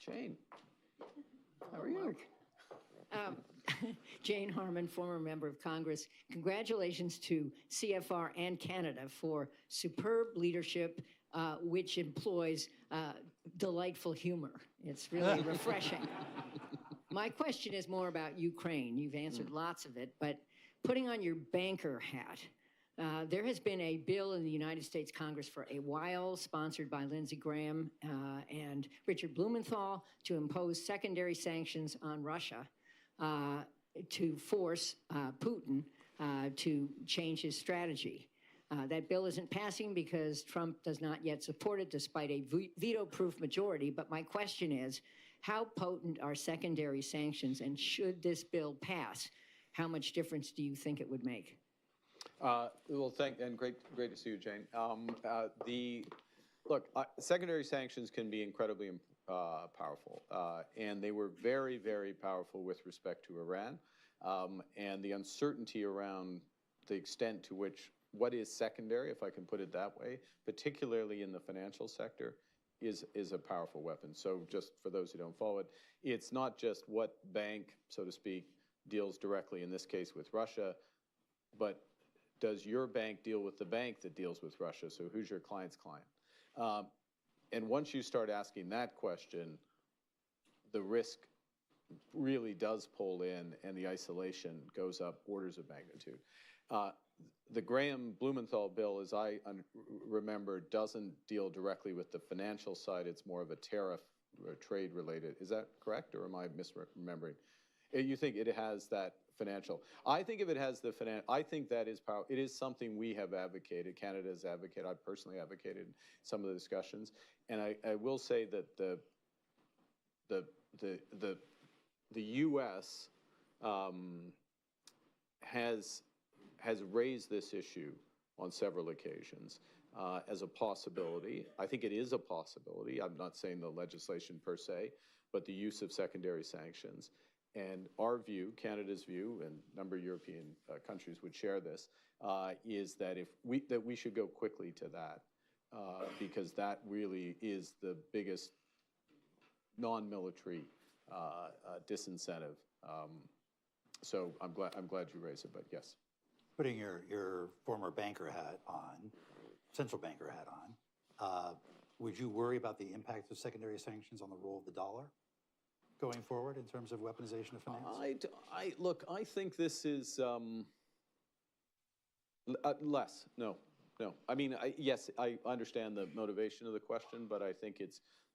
Jane, how are you? Jane Harman, former member of Congress. Congratulations to CFR and Canada for superb leadership, which employs delightful humor. It's really refreshing. My question is more about Ukraine. You've answered lots of it, but putting on your banker hat, there has been a bill in the United States Congress for a while, sponsored by Lindsey Graham and Richard Blumenthal, to impose secondary sanctions on Russia to force Putin to change his strategy. That bill isn't passing because Trump does not yet support it, despite a veto-proof majority. But my question is, how potent are secondary sanctions, and should this bill pass, how much difference do you think it would make? Well, and great to see you, Jane. Look, secondary sanctions can be incredibly powerful, and they were very, very powerful with respect to Iran, and the uncertainty around the extent to which what is secondary, if I can put it that way, particularly in the financial sector, is a powerful weapon. So just for those who don't follow it, it's not just what bank, so to speak, deals directly, in this case with Russia, but does your bank deal with the bank that deals with Russia? So who's your client's client? And once you start asking that question, the risk really does pull in, and the isolation goes up orders of magnitude. The Graham-Blumenthal bill, as I remember, doesn't deal directly with the financial side. It's more of a tariff or trade related. Is that correct, or am I misremembering? You think it has that financial? I think if it has the financial, I think that is power. It is something we have advocated. Canada has advocated. I personally advocated some of the discussions, and I will say that the U.S. has raised this issue on several occasions as a possibility. I think it is a possibility. I'm not saying the legislation per se, but the use of secondary sanctions. And our view, Canada's view, and a number of European countries would share this, is that we should go quickly to that, because that really is the biggest non-military disincentive. So I'm glad you raised it, but yes. Putting your former banker hat on, central banker hat on, would you worry about the impact of secondary sanctions on the role of the dollar going forward in terms of weaponization of finance? Look, I think this is less. No. I mean, yes, I understand the motivation of the question, but I think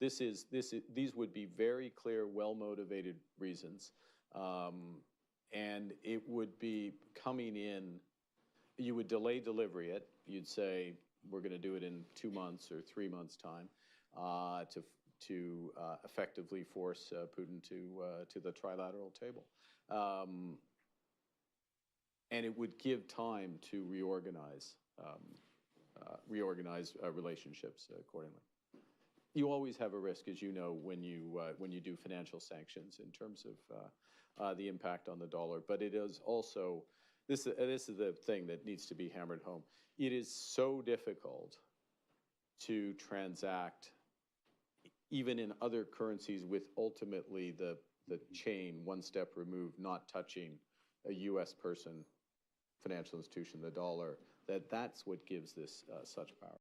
these would be very clear, well-motivated reasons, and it would be coming in. You would delay delivery it. You'd say we're going to do it in 2 months or 3 months' time to effectively force Putin to the trilateral table, and it would give time to reorganize relationships accordingly. You always have a risk, as you know, when you do financial sanctions in terms of the impact on the dollar. But it is also this is the thing that needs to be hammered home. It is so difficult to transact even in other currencies with ultimately the chain one step removed, not touching a U.S. person, financial institution, the dollar, that's what gives this such power.